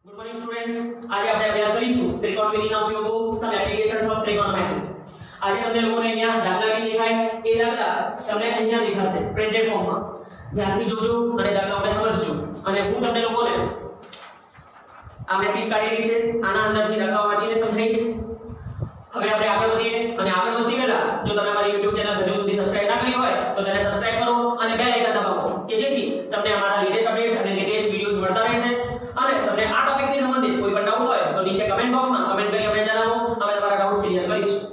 Good morning students, આજે આપણે અભ્યાસ કરીશું ત્રિકોણમિતિના ઉપયોગો, સમ એપ્લિકેશન્સ ઓફ ટ્રિગોનોમેટ્રી. આજે તમને લોકોને અહીંયા દાખલા ની દેખાય એ દાખલા તમને અહીંયા દેખાશે પ્રિન્ટેડ ફોર્મમાં. ધ્યાનથી જોજો અને દાખલાઓને સમજજો. અને હું તમને લોકોને આ મેં શીટ કાઢેલી છે, આના અંદરથી દાખલાઓ વાંચીને સમજાવીશ. હવે આપણે આગળ વધીએ અને આગળ વધતી પહેલા જો તમે અમારી YouTube ચેનલ હજુ સુધી સબસ્ક્રાઇબ ના કરી હોય તો તેને સબસ્ક્રાઇબ કરો અને બેલ આઇકન દબાવો કે જેથી તમને અમારા લેટેસ્ટ અપડેટ્સ અને લેટેસ્ટ વિડિયોઝ મળતા રહેશે. અને તમને આ ટોપિકથી સંબંધિત કોઈ પણ ડાઉટ હોય તો નીચે કમેન્ટ બોક્સમાં કમેન્ટ કરી અમને જણાવો, અમે તમારા ડાઉટ્સ ક્લિયર કરીશું.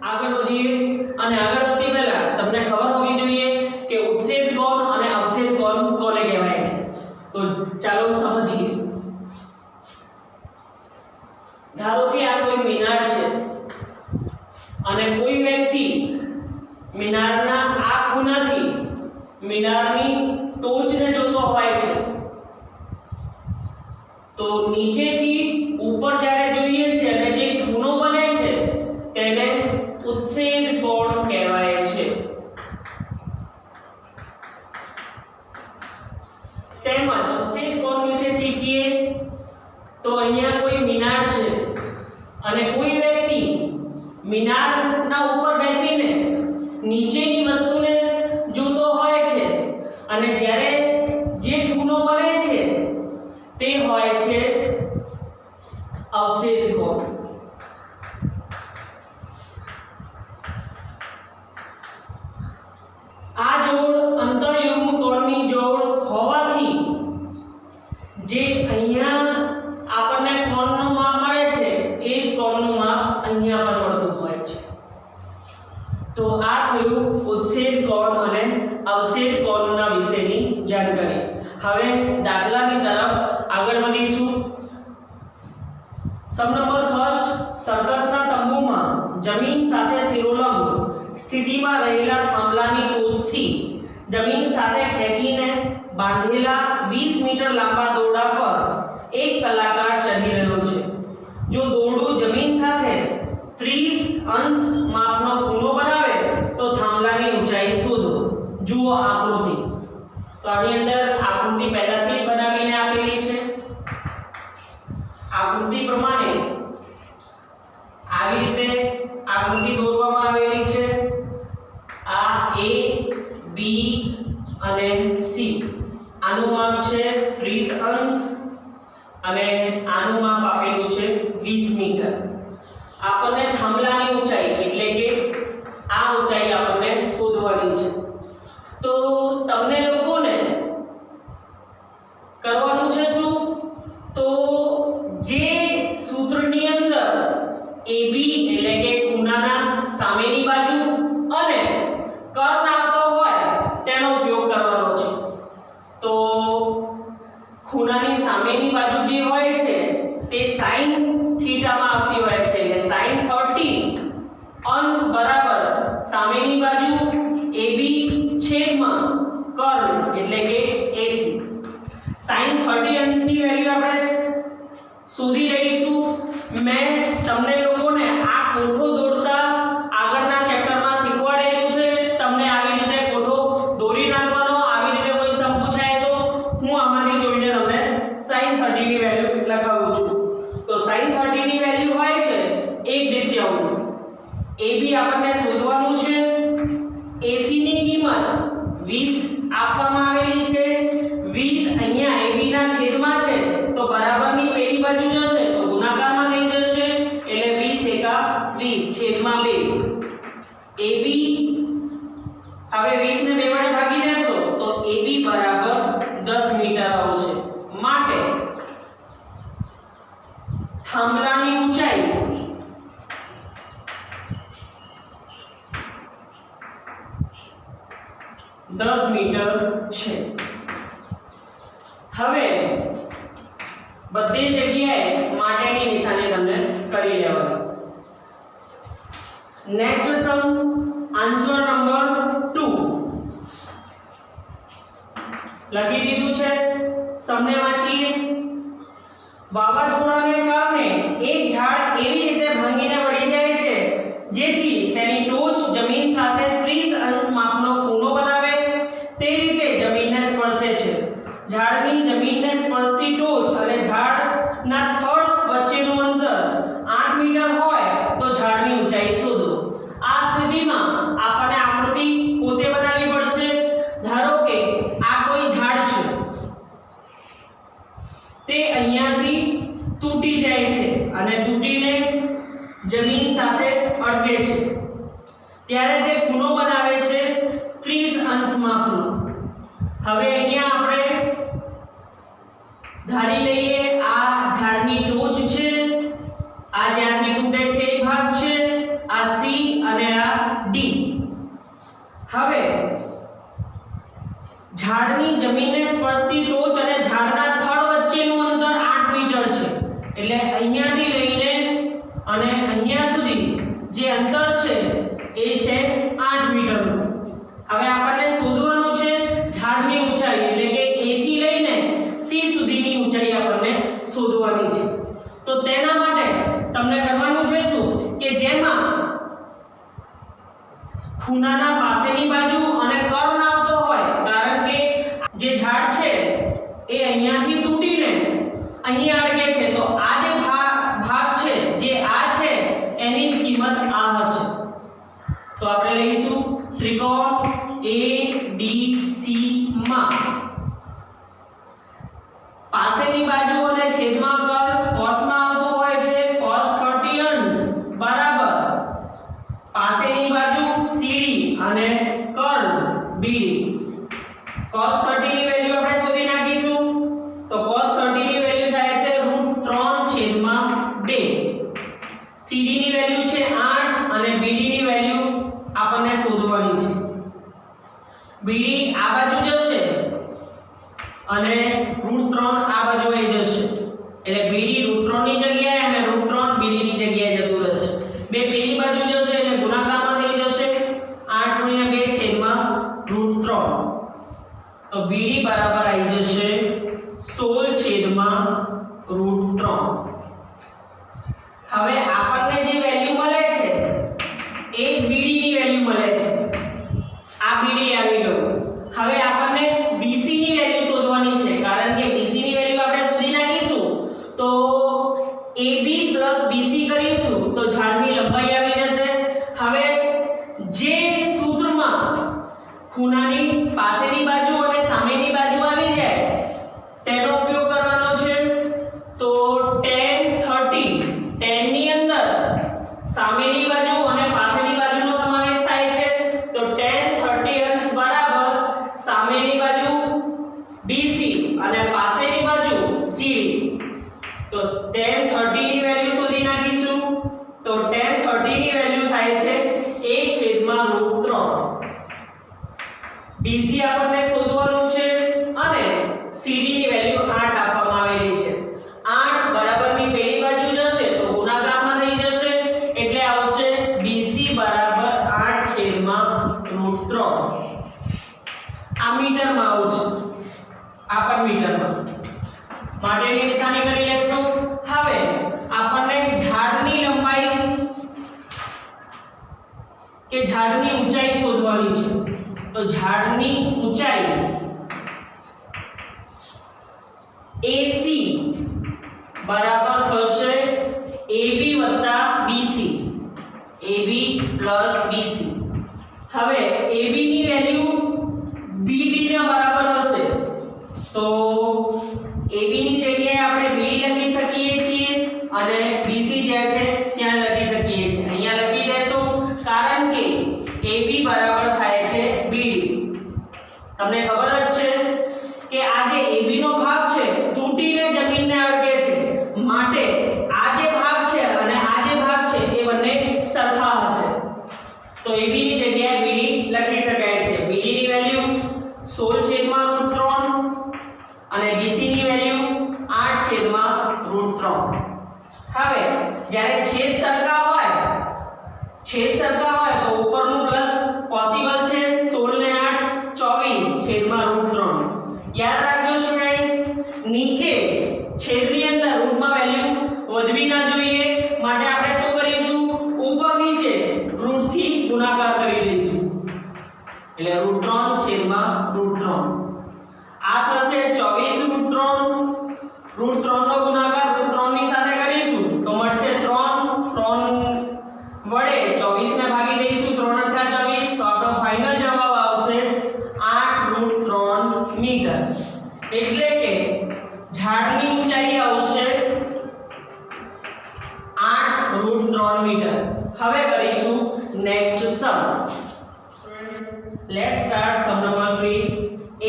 આગળ વધીએ અને આગળ વધતી પહેલા તમને ખબર હોવી જોઈએ કે ઉચ્છેદ કોણ અને અવક્ષેદ કોણ કોને કહેવાય છે. તો ચાલો સમજીએ. ધારો કે આ કોઈ મિનાર છે અને કોઈ વ્યક્તિ મિનારના આ ખૂણાથી મિનારની ટોચને જોતો હોય છે, તો નીચેથી ઉપર જ્યારે જોઈએ છે અને જે ખૂણો બને છે તેને ઉચ્છેદ કોણ કહેવાય છે. તેમજ ઉચ્છેદ કોણ વિશે શીખીએ તો અહીંયા કોઈ મિનાર છે અને કોઈ વ્યક્તિ મિનારના ઉપર બેસીને નીચેની વસ્તુને જોતો હોય છે અને જ્યારે જે ખૂણો બને છે તે હોય છે અવક્ષેદ કોણ. આ જોડ અંતરયુગ્મ કોણની જોડ હોવાથી જે અહીંયા આપણને કોણનું માપ મળે છે એ જ કોણનું માપ અહીંયા પણ મળતું હોય છે. તો આ થયું ઉચ્છેદ કોણ અને અવક્ષેદ કોણના વિશેની જાણકારી. હવે દાખલાની તરફ આગળ વધીશું. સમ નંબર ફર્સ્ટ, સર્કસના તંબુમાં જમીન સાથે શિરોલંબ સ્થિતિમાં રહેલા થાંભલાની ટોચથી જમીન સાથે ખેંચીને બાંધેલા 20 મીટર લાંબા દોરડા પર એક કલાકાર ચઢી રહ્યો છે. જો દોરડું જમીન સાથે 30 અંશ માપનો ખૂણો બનાવે તો થાંભલાની ઊંચાઈ શોધો. જુઓ આકૃતિ. તો આની અંદર આકૃતિ પહેલાથી જ બનાવીને આપેલી છે. આકૃતિ પ્રમાણે આવી રીતે આકૃતિ દોરવામાં આવેલી છે. આ A, B અને C. આનું માપ છે 30 અંશ અને આનું માપ આપેલું છે 20 મીટર. આપણને થાંભલાની ઊંચાઈ એટલે કે આ ઊંચાઈ આપણને શોધવાની છે. તો તમને લોકોને કરવાનું છે શું? તો જે સૂત્રની અંદર AB એટલે કે ખૂણાના સામેની બાજુ અને કર્ણ આવતો હોય તેનો ઉપયોગ કરવાનો છે. તો ખૂણાની સામેની બાજુ જે હોય છે તે sin થીટામાં આવતી હોય છે એટલે sin 30 અંશ બરાબર સામેની બાજુ AB છેદમાં કર્ણ એટલે કે AC. sin 30 અંશની વેલ્યુ આપણે શોધી લઈશું. મેં તમને લોકોને આ કોઠો દોરતા આગળના ચેપ્ટરમાં શીખવાડેલું છે. તમને આવી રીતે કોઠો દોરી નાખવાનો. આવી રીતે કોઈ સમ પૂછાય તો હું આમાંથી જોઈને તમને sin 30 ની વેલ્યુ લખાવું છું. તો sin 30 ની વેલ્યુ હોય છે 1/2. AB આપણને શોધવાનું છે. AC ની કિંમત 20 આપવામાં આવેલી છે. 20 અહીંયા AB ના છેદમાં છે તો બરાબરની પેલી બાજુ જશે તો ગુણાકારમાં થઈ જશે એટલે 20 એકા 20 છેદમાં 2. AB હવે 20 ને 2 વડે ભાગી દેશો તો AB બરાબર 10 મીટર આવશે. માટે થાંભલાની ઊંચાઈ દસ મીટર છે. હવે બધી જગ્યાએ માટેની નિશાની તમને કરી લેવાની. નેક્સ્ટ સમ, આન્સર નંબર 2 લખી દીધું છે. સમને વાંચીએ. વાવાઝોડાને કારણે એક ઝાડ એવી રીતે ભાંગીને પડી જાય છે જેથી તેની ટોચ જમીન સાથે 30 અંશ માપનો ખૂણો બનાવે તે રીતે જમીનને સ્પર્શે છે. ઝાડની જમીનને સ્પર્શતી ટોચ અને ઝાડના થડ વચ્ચેનું અંતર 8 મીટર હોય તો ઝાડની ઊંચાઈ શોધો. આ સ્થિતિમાં આપણને આકૃતિ પોતે બનાવવી પડશે. ધારો કે આ કોઈ ઝાડ છે, તે અહીંયાથી તૂટી જાય છે અને તૂટીને જમીન સાથે અડકે છે, ત્યારે તે ખૂણો બનાવે છે 30 અંશ માપનો. હવે અહીંયા આપણે ધારી લઈએ આ ઝાડની ટોચ છે, આ જ્યાંથી તૂટે છે એ ભાગ છે, આ સી અને આ ડી. હવે ઝાડની જમીનને સ્પર્શતી ટોચ અને ઝાડના થડ વચ્ચેનું અંતર 8 મીટર છે. એટલે અહીંયાથી લઈને અને અહીંયા સુધી જે અંતર છે એ છે 8 મીટરનું. હવે આપણને શોધવાનું છે ઝાડની ઊંચાઈ, એટલે કે A થી લઈને C સુધીની ઊંચાઈ આપણને શોધવાની છે. તો તેના માટે તમને કરવાનું છે શું કે જેમાં ખૂણાના પાસેની બાજુ અને કર્ણ આવતો હોય, કારણ કે જે ઝાડ છે એ અહીંયાથી તૂટીને અહીં અડકે છે, તો આ જે ભાગ છે જે આ છે એની જ કિંમત આ હશે. તો આપણે લઈશું ત્રિકોણ ABC માં પાસેની બાજુ અને છેદમાં કર્ણ cosમાં આવતો હોય છે cos 30 અંશ બરાબર પાસેની બાજુ CD અને કર્ણ BD. cos 30 ની વેલ્યુ આપણે શોધી નાખીશું. તો cos 30 ની વેલ્યુ થાય છે √3/2. CD ની વેલ્યુ છે 8 અને BD ની વેલ્યુ આપણને શોધવાની છે. BD આ બાજુ જશે અને √3 આ બાજુ આવી જશે, એટલે BD √3 ની જગ્યાએ અને √3 BD ની જગ્યાએ જતું રહેશે. બે પેલી બાજુ જશે એટલે ગુણાકારમાં થઈ જશે 8/2/√3. તો BD બરાબર આવી જશે 16/√3. હવે આપણને જે વેલ્યુ મળે છે એ BD ની વેલ્યુ મળે છે. આ BD આવી ગયું. હવે આપણને BC ની વેલ્યુ શોધવાની છે, કારણ કે BC ની વેલ્યુ આપણે શોધી નાખીશું તો AB BC કરીશું તો ઝાડની લંબાઈ આવી જશે. હવે જે સૂત્રમાં ખૂણાની પાસેની બાજુ અને સામેની બાજુ આવી જાય તેનો ઉપયોગ કરવાનો છે. તો tan 30 tan ની અંદર સામેની બાજુ અને પાસેની બાજુનો સમાવેશ થાય છે, તો tan 30 અંશ બરાબર સામેની બાજુ BC અને પાસેની બાજુ CD. તો tan 30 ની વેલ્યુ શોધી નાખીશું. તો tan 30 ની વેલ્યુ થાય છે 1/√3. BC આપણને શોધવાનું છે અને CD ની વેલ્યુ 8 આપવામાં આવેલી છે. 8 બરાબરની પેલી બાજુ જશે તો ગુણાકારમાં થઈ જશે, એટલે આવશે BC બરાબર 8/√3. આ મીટરમાં આવશે, આ પણ મીટરમાં. માટેની નિશાની કરી લેશું. હવે આપણને ઝાડની લંબાઈ કે ઝાડની ઊંચાઈ શોધવાની છે. તો ઝાડની ઊંચાઈ AC બરાબર થશે AB + BC. AB + BC. હવે AB ની વેલ્યુ BD ના બરાબર હશે, તો AB ની જગ્યાએ આપણે BD લખી શકીએ છીએ અને BC જે છે ત્યાં લખી શકીએ છીએ. અહીંયા લખી દેશું કારણ કે AB બરાબર થાય છે BD. તમને ખબર જ છે કે આ જે AB નો ભાગ છે તૂટીને જમીનને અડકે છે, માટે આ જે ભાગ છે અને આ જે ભાગ છે એ બંને સરખા હશે. તો AB ની જગ્યાએ BD લખી શકાય છે. BD ની વેલ્યુ 16/√3 અને BC ની વેલ્યુ 8/√3. હવે જ્યારે છેદ સરખા હોય તો ઉપરનું પ્લસ પોસિબલ છે. 16 ને 8 24/√3. યાદ રાખજો સ્ટુડન્ટ્સ, નીચે છેદની અંદર રૂટમાં √3 નો ગુણાકાર √3 ની સાથે કરીશું તો મળશે 3 વડે 24 ને ભાગી દઈશું 3 × 8 = 24 તો આપણો ફાઇનલ જવાબ આવશે 8 √3 મીટર એટલે કે ઝાડની ઊંચાઈ આવશે 8 √3 મીટર હવે કરીશું next sum let's start sum number 3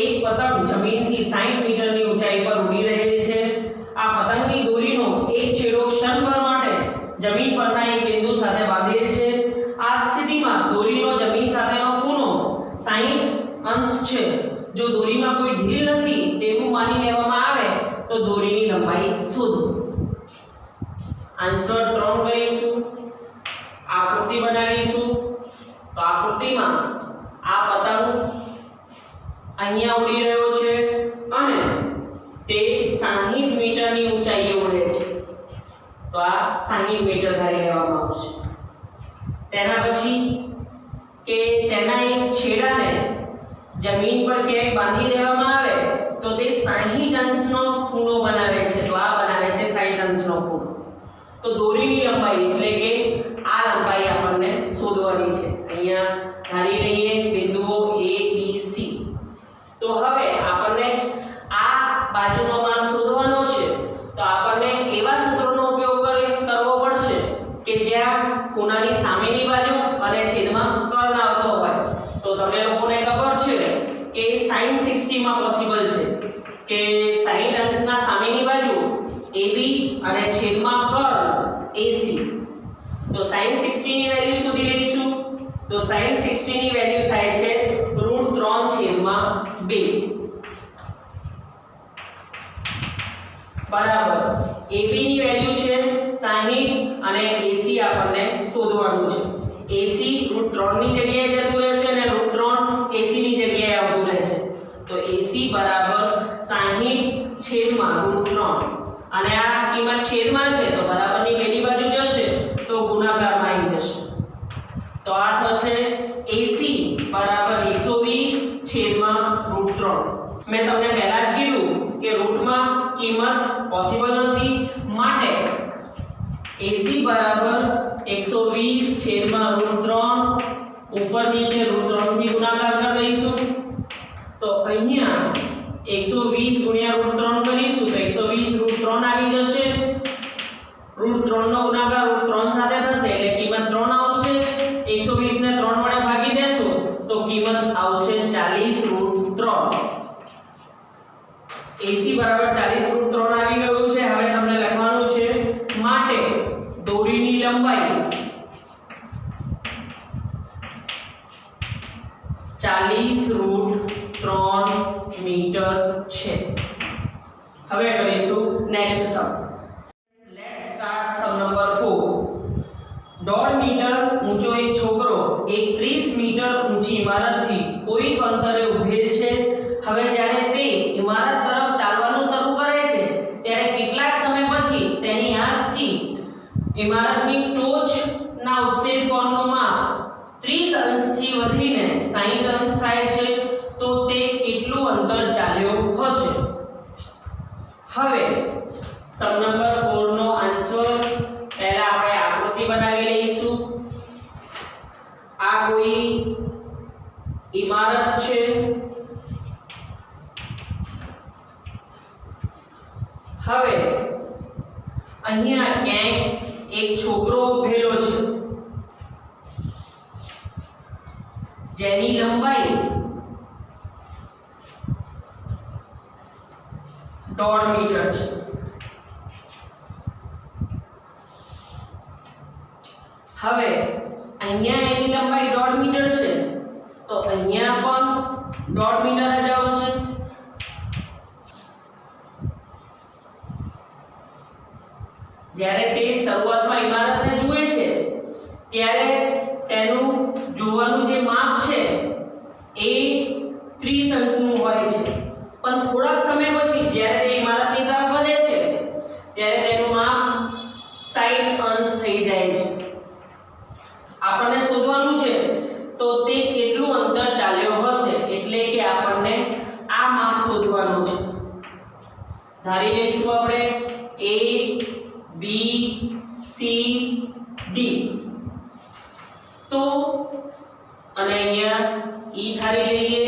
એક પતંગ જમીનથી 60 મીટરની ઊંચાઈ પર ઉડી રહેલ છે આ પતંગની દોરીનો એક છેડો ક્ષણભર માટે જમીન પરના એક બિંદુ સાથે બાંધેલ છે આ સ્થિતિમાં દોરીનો જમીન સાથેનો ખૂણો 60 અંશ છે જો દોરીમાં કોઈ ઢીલ નથી તેવું માની લેવામાં આવે તો દોરીની લંબાઈ શોધો આન્સર 3 કરીશું આકૃતિ બનાવીશું તો આકૃતિમાં આ પતંગ અહીંયા ઉડી રહ્યો છે અને તે 60 મીટરની ઊંચાઈએ ઉડે છે તો આ 60 મીટર ધારી લેવામાં આવશે તેના પછી કે તેના એક છેડાને જમીન પર ક્યાંય બાંધી દેવામાં આવે તો તે 60 અંશનો ખૂણો બનાવે છે તો આ બનાવે છે 60 અંશનો ખૂણો તો દોરીની લંબાઈ એટલે કે આ લંબાઈ આપણને શોધવાની છે અહીંયા ધારી લઈએ બિંદુઓ A B C તો હવે આપણને આ બાજુનો માપ શોધવાનો છે તો આપણને એવા સૂત્રનો ઉપયોગ કરવો પડશે કે જ્યાં ખૂણાની સામેની બાજુ અને છેદમાં કર્ણ આવતો હોય તો તમને લોકોને ખબર છે કે sin 60 માં પોસિબલ છે કે 60 અંશના સામેની બાજુ AB અને છેદમાં કર્ણ AC તો sin 60 ની વેલ્યુ શોધી લઈશું તો sin 60 ની વેલ્યુ થાય છે √3/2 બરાબર AB ની વેલ્યુ છે 60 અને AC આપણને શોધવાનું છે AC √3 ની જગ્યાએ જતું રહેશે અને √3 AC ની જગ્યાએ આવતું રહેશે તો AC બરાબર 60/√3 અને આ કિંમત છેદમાં છે તો બરાબરની પેલી બાજુ જશે તો ગુણાકારમાં આવી જશે તો આ થશે AC બરાબર 120/√3 મેં તમને પહેલા જ કીધું કે રૂટમાં કિંમત પોસિબલ નથી માટે AC બરાબર 120/√3 ઉપર નીચે √3 થી ગુણાકાર કરી દઈશું તો અહીંયા 120 × √3 કરીશું તો 120 √3 આવી જશે √3 નો ગુણાકાર √3 સાથે થશે એટલે કિંમત 3 આવશે 120 ને 3 વડે ભાગી દેશો તો કિંમત આવશે 40/√3 AC બરાબર 40/√3 આવી ગયું છે હવે તમને લખવાનું છે માટે દોરીની લંબાઈ 40/√3 મીટર છે હવે કરીશું next sum let's start sum number 4 1.5 metre ઊંચો એક છોકરો એક 30 મીટર ઊંચી ઇમારતથી કોઈક અંતરે ઊભેલ છે હવે જ્યારે તે ઇમારત તરફ ચાલવાનું શરૂ કરે છે ત્યારે કેટલાક સમય પછી તેની આંખથી ઇમારતની ટોચના ઉત્સેદ કોણનું માપ 30 અંશથી વધીને 60 અંશ થાય છે તો તે કેટલું અંતર ચાલ્યો હશે હવે સમ નંબર 4 નો આન્સર પહેલા આપણે આકૃતિ બનાવી લઈશું આ કોઈ ઇમારત છે હવે અહીંયા ક્યાંક એક છોકરો ઊભેલો છે જેની લંબાઈ 1.5 મીટર છે હવે અહીંયા એની લંબાઈ 1.5 મીટર છે તો અહીંયા પણ 1.5 મીટર જ આવશે જ્યારે તે શરૂઆતમાં ઇમારતને જુએ છે ત્યારે તેનું જોવાનું જે માપ છે એ 30 અંશનું હોય છે પણ થોડાક સમય પછી જ્યારે તે ઇમારતની તરફ વધે છે ત્યારે તેનું માપ 60 અંશ થઈ જાય છે આપણને શોધવાનું છે તો તે કેટલું અંતર ચાલ્યો હશે એટલે કે આપણને આ માપ શોધવાનું છે ધારી લઈશું આપણે A B C D તો અને અહીંયા E ધારી લઈએ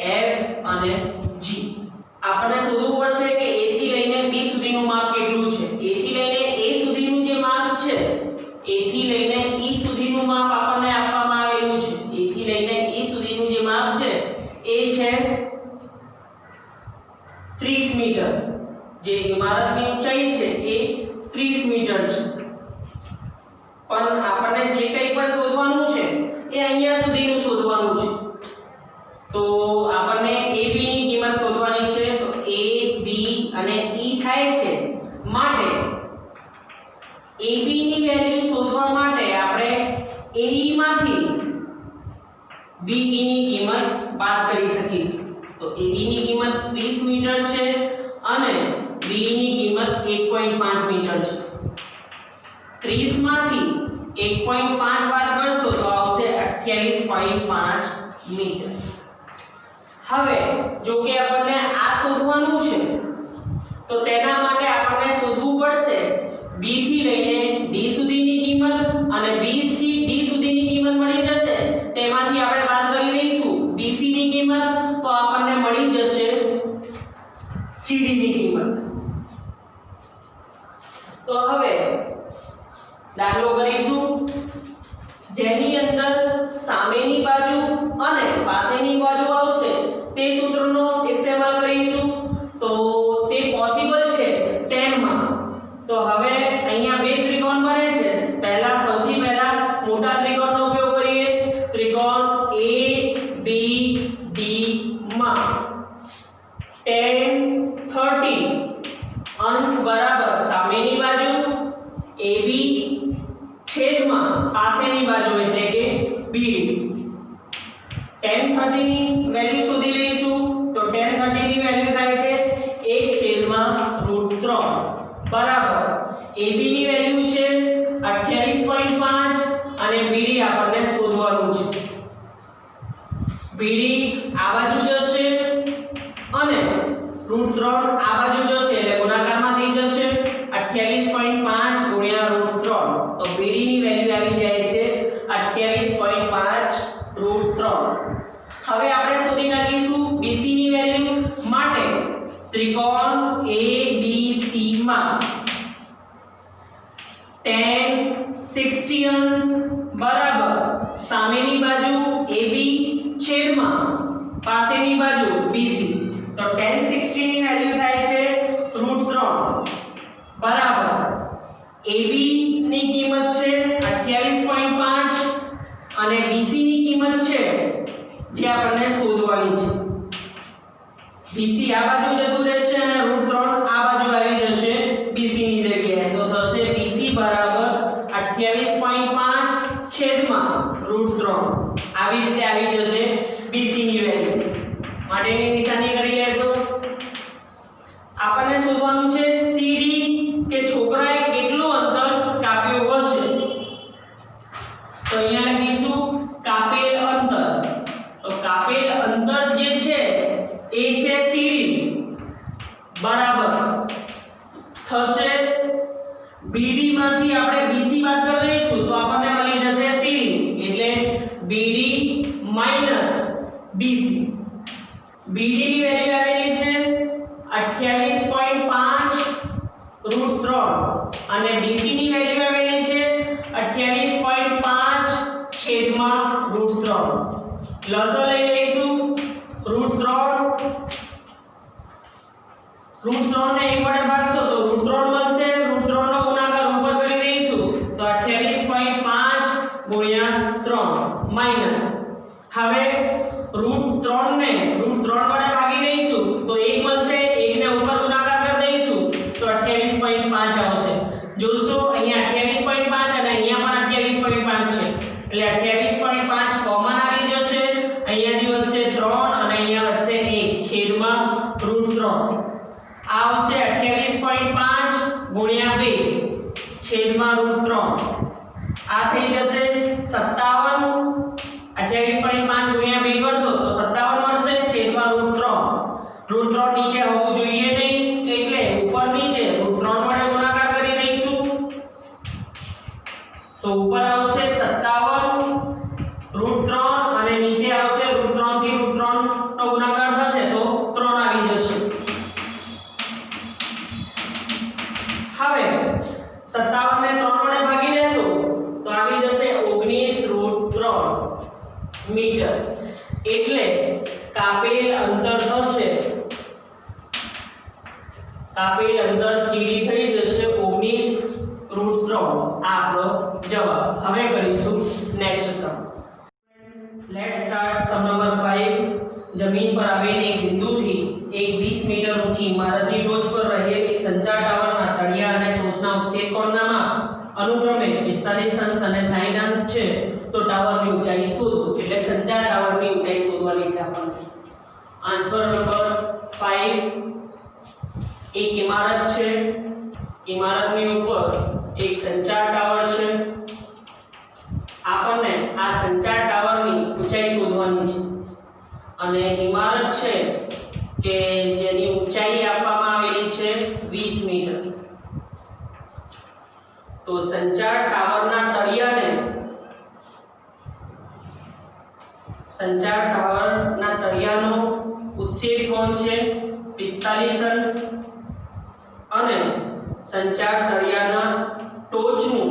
F અને G આપણને શોધવું પડશે કે A થી લઈને B સુધીનું માપ કેટલું છે A થી લઈને A સુધીનું જે માપ છે A થી લઈને E સુધીનું માપ આપણને આપવામાં આવેલું છે A થી લઈને E સુધીનું જે માપ છે એ છે 30 મીટર જે ઇમારતની ઊંચાઈ છે એ 30 મીટર છે પણ આપણને જે કંઈ પણ શોધવાનું છે એ અહીંયા સુધીનું શોધવાનું છે તો આપણને AB ની કિંમત શોધવાની છે તો A B અને E થાય છે માટે AB ની વેલ્યુ શોધવા માટે આપણે AE માંથી BE ની કિંમત બાદ કરી શકીશું તો AB ની કિંમત 30 મીટર છે અને BE ની કિંમત 1.5 મીટર છે 30 માંથી 1.5 બાદ કરશો તો આવશે 28.5 મીટર હવે જો કે આપણને આ શોધવાનું છે તો તેના માટે આપણને શોધવું પડશે B થી લઈને D સુધીની કિંમત અને B થી D સુધીની કિંમત મળી જશે તેમાંથી આપણે બાદ કરી દઈશું BC ની કિંમત તો આપણને મળી જશે CD ની કિંમત તો હવે દાખલો કરીશું જેની અંદર સામેની બાજુ અને પાસેની બાજુ આવશે તે સૂત્રનો ઇસ્તેમાલ કરીશું તો તે પોસિબલ છે 10 માં તો હવે અહીંયા બે ત્રિકોણ બને છે સૌથી પહેલા મોટા ત્રિકોણનો ઉપયોગ કરીએ ત્રિકોણ ABD માં tan 30 અંશ બરાબર સામેની બાજુ AB છેદમાં પાસેની બાજુ એટલે કે BD tan 30 ની વેલ્યુ શોધી લઈશું તો tan 30 ની વેલ્યુ થાય છે 1/√3 બરાબર AB ની વેલ્યુ છે 28.5 અને BD આપણને શોધવાનું છે BD આ બાજુ જશે અને √3 આ બાજુ જશે એટલે ગુણાકારમાં થઈ જશે 28.5 ગુણ્યા √3 તો BD ની વેલ્યુ આવી જાય છે 28.5 √3 હવે આપણે શોધી નાખીશું BC ની વેલ્યુ માટે ત્રિકોણ ABC માં tan 60 અંશ બરાબર સામેની બાજુ AB છેદમાં પાસેની બાજુ BC તો tan 60 ની વેલ્યુ થાય છે √3 બરાબર AB ની કિંમત છે 28.5 અને BC ની કિંમત છે જે આપણને શોધવાની છે BC આ બાજુ જતું રહેશે અને √3 આ બાજુ આવી જશે BC ની જગ્યાએ તો થશે BC બરાબર 28.5 છેદમાં √3 આવી રીતે આવી જશે BC ની વેલ્યુ માટેની નિશાની કરી લેશો આપણને શોધવાનું છે CD કે છોકરાએ કેટલું અંતર કાપ્યું હશે તો અહીંયા લખીશું કાપેલ અંતર તો કાપેલ અંતર જે છે એ છે CD બરાબર થશે BD માંથી આપણે BC બાદ કરી દઈશું તો આપણને મળી જશે CD એટલે BD BC BD ની વેલ્યુ આવેલી છે 28.5 √3 અને BC ની વેલ્યુ આવેલી છે 28.5 છેદમાં √3 લસા લઈ લઈશું √3 ને 1 વડે ભાગશો તો √3 મળશે √3 નો ગુણાકાર ઉપર કરી દઈશું તો 28.5 ગુણ્યા 3 માઈનસ હવે √3 ને √3 વડે ભાગી દઈશું તો 1 મળશે 1 ને ઉપર ગુણાકાર કરી દઈશું તો 28.5 આવશે જોશો અહીંયા 28.5 અને અહીંયા પણ 28.5 છે એટલે 28.5 કોમન આવી જશે અહીંયાથી વધશે 3 અને અહીંયા વધશે 1 છેદમાં √3 આવશે 28.5 ગુણ્યા 2 છેદમાં √3 આ થઈ જશે 57 28.5 ગુણ્યા 2 કરશો તો 57 મળશે છેદમાં √3 નીચે હોવું જોઈએ નહીં એટલે ઉપરની હવે 57 ને 3 વડે ભાગી દેશો તો આવી જશે 19√3 મીટર એટલે કાપેલ અંતર થશે CD થઈ જશે 19√3 આ આપણો જવાબ હવે કરીશું next sum let's start sum number 5 જમીન પર આવેલ એક બિંદુથી એક 20 મીટર ઊંચી ઇમારતની ટોચ પર રહેલ એક સંચાર ટાવરના તળિયા અને ટોચના ઉચ્ચેક કોણના માપ અનુક્રમે 45 અંશ અને 60 અંશ છે તો ટાવરની ઊંચાઈ શોધો એટલે સંચાર ટાવરની ઊંચાઈ શોધવાની છે આપણને આન્સર નંબર 5 એક ઇમારત છે ઇમારતની ઉપર એક સંચાર ટાવર છે આપણને આ સંચાર ટાવરની ઊંચાઈ શોધવાની છે અને ઇમારત છે કે જેની ઊંચાઈ આપવામાં આવેલી છે 20 મીટર તો સંચાર ટાવરના તળિયાનો ઉચ્છેદ કોણ છે 45 અંશ અને સંચાર તળિયાના ટોચનું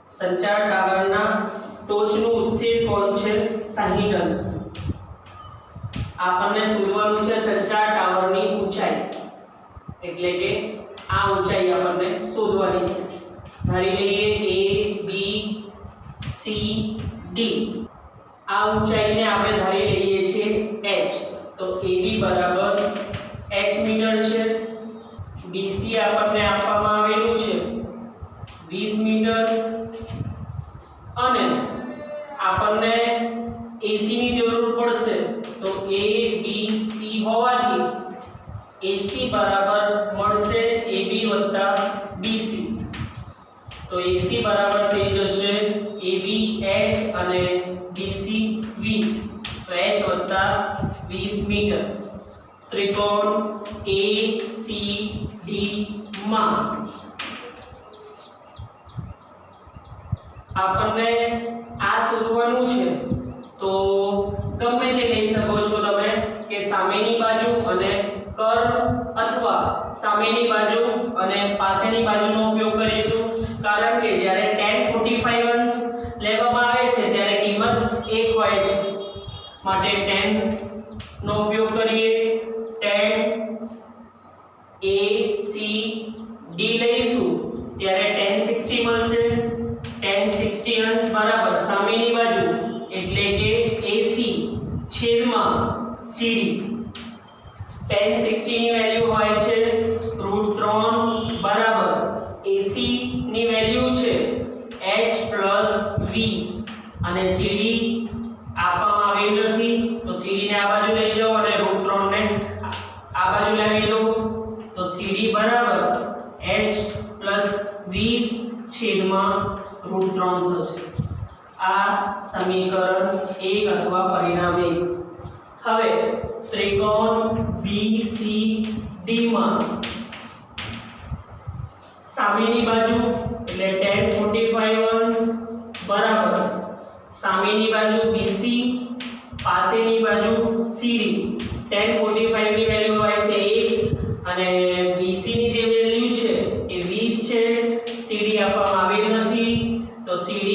સંચાર ટાવરના ટોચનું ઉચ્છેદ કોણ છે 60 અંશ આપણને શોધવાનું છે સંચાર ટાવરની ઊંચાઈ એટલે કે આ ઊંચાઈ આપણને શોધવાની છે ધારી લઈએ A B C D આ ઊંચાઈને આપણે ધારી લઈએ છીએ h તો AB બરાબર h મીટર છે BC આપણને આપવામાં આવેલું છે 20 મીટર અને આપણને AC ની જરૂર પડશે તો A B C હોવાથી AC બરાબર મળશે AB BC તો AC બરાબર થઈ જશે AB h અને BC 20 તો h 20 મીટર ત્રિકોણ ACD માં આપણને આ શોધવાનું છે તો ગમે તે લઈ શકો છો તમે કે સામેની બાજુ અને કર્ણ અથવા સામેની બાજુ અને પાસેની બાજુનો ઉપયોગ કરીશું કારણ કે જ્યારે tan 45 અંશ લેવામાં આવે છે ત્યારે કિંમત 1 હોય છે માટે tan નો ઉપયોગ કરીએ tan ACD લઈશું ત્યારે tan 60 મળશે tan 60 અંશ બરાબર સામેની બાજુ એટલે કે AC છેદમાં CD tan 60 ની વેલ્યુ હોય છે √3 બરાબર AC ની વેલ્યુ છે h + 20 અને CD આપવામાં આવેલ નથી તો CD ને આ બાજુ લઈ જાઓ અને √3 ને આ બાજુ લાવી દો તો CD બરાબર h + 20 છેદમાં √3 થશે આ સમીકરણ 1 અથવા પરિણામ 1 હવે ત્રિકોણ BCD માં સામેની બાજુ એટલે tan 45 અંશ બરાબર સામેની બાજુ BC પાસેની બાજુ CD tan 45 ની વેલ્યુ હોય છે 1 અને BC ની જે વેલ્યુ છે એ 20 છે CD આપવામાં આવેલ નથી તો CD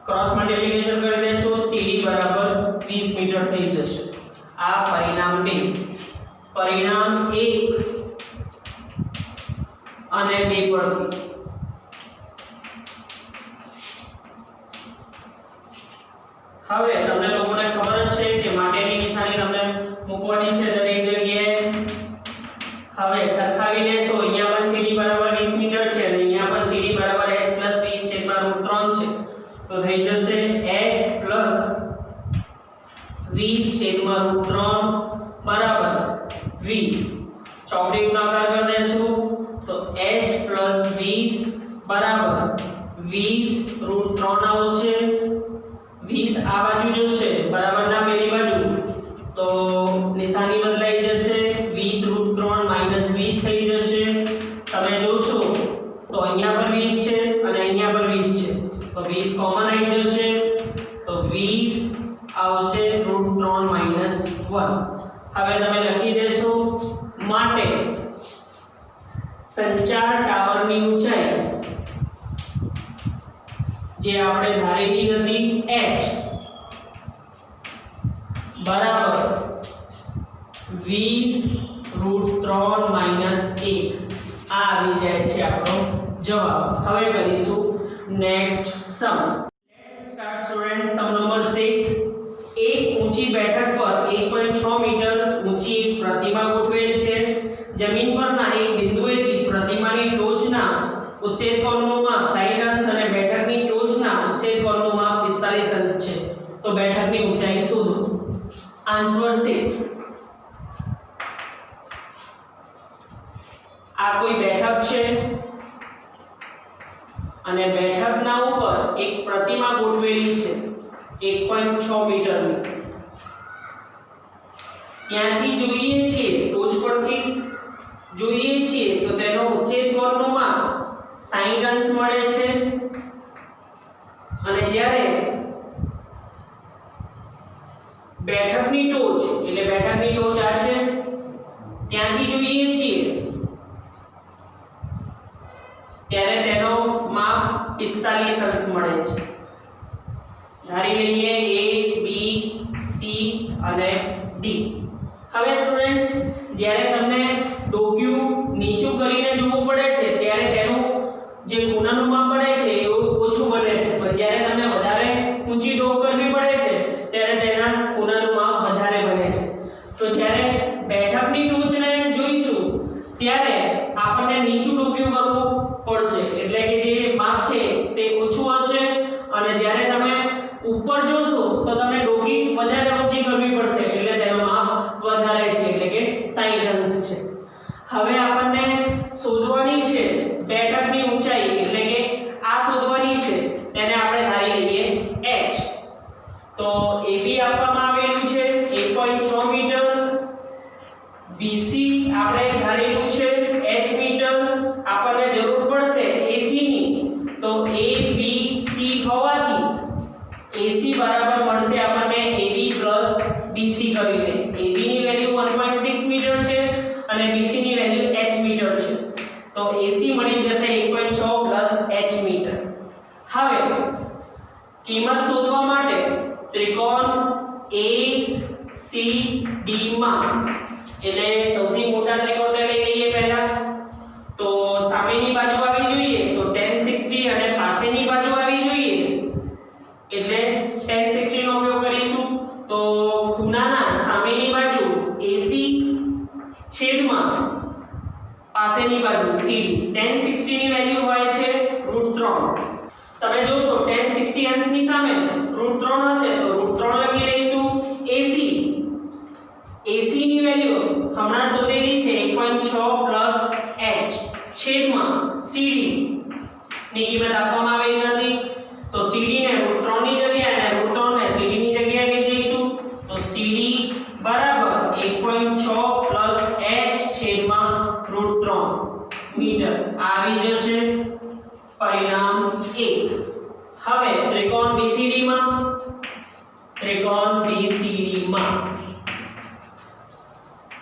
ક્રોસ મલ્ટીપ્લિકેશન કરી દેશો CD બરાબર 20 મીટર થઈ જશે આ પરિણામ 2 પરિણામ 1 અને 2 પરથી હવે તમને લોકોને ખબર જ છે કે માટેની નિશાની તમને મૂકવાની છે દરેક જગ્યાએ હવે સરખાવી લેશો અહીંયા પણ CD બરાબર 20 મીટર છે અને અહીંયા પણ CD બરાબર h + 20 છેદમાં √3 છે તો થઈ જશે h + 20 છેદમાં √3 બરાબર 20 ચોકડી ગુણાકાર કરી દેશું તો h + 20 બરાબર 20 √3 આવશે 20 આ બાજુ જશે બરાબર ના પેલી બાજુ તો નિશાની બદલાઈ જશે 20 √3 - 20 થઈ જશે તમે જોશો તો અહીંયા પર 20 છે અને અહીંયા પર 20 છે તો 20 કોમન આવી જશે તો 20 આવશે √3 - હવે તમે લખી દેશો માટે સંચાર ટાવરની ઊંચાઈ જે આપણે ધારેલી હતી h બરાબર 20√3 - 1 આ આવી જાય છે આપણો જવાબ. હવે કરીશું next sum. Let's start student. Sum number 6. એક ઊંચી બેઠક પર 1.6 મીટર ઊંચી એક પ્રતિમા ગોઠવેલ છે. જમીન પરના એક બિંદુએથી પ્રતિમાની ટોચના ઉચ્છેદ કોણનું માપ 60 અંશ અને બેઠકની ટોચના ઉચ્છેદ કોણનું માપ 45 અંશ છે. તો બેઠકની ઊંચાઈ શોધો. આન્સર 6. આ કોઈ બેઠક છે અને બેઠકના ઉપર એક પ્રતિમા ગોઠવેલી છે 1.6 મીટરની. ત્યાંથી જોઈએ છીએ, ટોચ પરથી જોઈએ છીએ તો તેનો ઉચ્છેદ કોણનું માપ 60 અંશ મળે છે અને જ્યારે બેઠકની ટોચ એટલે બેઠકની ટોચ આ છે ત્યાંથી જોઈએ છીએ ત્યારે તેનો માપ 45 અંશ મળે છે. ધારી લઈએ A B C અને D. હવે સ્ટુડન્ટ્સ જ્યારે તમને ડોક્યુ નીચું કરીને જોવું પડે છે ત્યારે તેનું જે ખૂણાનું માપ પડે છે એ ઓછું બને છે, પણ જ્યારે તમને વધારે ઊંચી ડોક કરવી પડે છે ત્યારે તેના ખૂણાનું માપ વધારે બને છે. તો જ્યારે બેઠકની ટોચને જોઈશું ત્યારે આપણને નીચું ડોક્યુ કરવું પડશે એટલે કે જે માપ છે તે ઓછું હશે અને જ્યારે તમે ઉપર જોશો તો તમને ડોકી વધારે ઊંચી કરવી પડશે એટલે તેનું માપ વધારે છે એટલે કે 60 અંશ છે. હવે આપણને શોધવાની છે બેઠકની ઊંચાઈ એટલે કે આ શોધવાની છે તેને આપણે ધારી લઈએ h. તો AB આપવામાં આવેલું છે 1.6 મીટર, BC આપણે ધારેલું છે h મીટર, આપણને જરૂર પડશે AC ની તો ABC હોવાથી AC બરાબર મળશે આપણને AB BC કરીને. AB ની વેલ્યુ 1.6 મીટર છે અને BC ની વેલ્યુ h મીટર છે. તો AC મળી જશે 1.6 h મીટર. હવે કિંમત શોધવા માટે ત્રિકોણ ACD માં એટલે સૌથી મોટા ત્રિકોણને લઈ લઈએ પહેલા. તો સામેની બાજુ આવી જોઈએ તો tan 60 અને પાસેની બાજુ આવી જોઈએ એટલે tan 60 નો ઉપયોગ કરીશું. તો ખૂણાના સામેની બાજુ AC છેદમાં પાસેની બાજુ CD. tan 60 ની વેલ્યુ હોય છે √3. તમે જોશો tan 60 અંશની સામે √3 હશે તો √3 લખી લઈશું. AC ની વેલ્યુ હમણાં શોધેલી છે 1.6 h છેદમાં CD ની કિંમત આપવામાં આવેલી નથી તો CD ને √3 ની જગ્યાએ અને √3 ને CD ની જગ્યાએ લઈ જઈશું તો CD બરાબર 1.6 h છેદમાં √3 મીટર આવી જશે. પરિણામ 1. હવે ત્રિકોણ BCD માં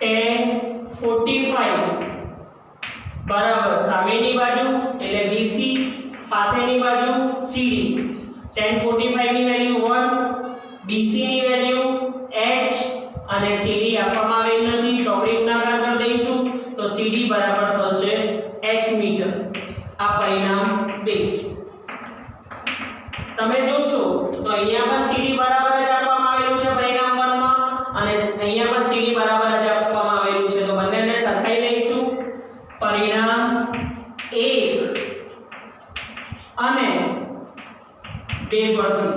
tan 45 બરાબર સામેની બાજુ એટલે BC પાસેની બાજુ CD. tan 45 ની વેલ્યુ 1, BC ની વેલ્યુ h અને CD આપવામાં આવેલ નથી. ચોકડી ગુણાકાર કરી દઈશું તો CD બરાબર થશે h મીટર. આ પરિણામ 2. તમે જોશો તો અહીંયા પણ CD બરાબર જ આપવામાં આવેલું છે પરિણામ 1 માં અને અહીંયા પણ CD બરાબર જ આપવામાં આવેલું છે તો બંનેને સરખાઈ લઈશું. પરિણામ 1 અને 2 પરથી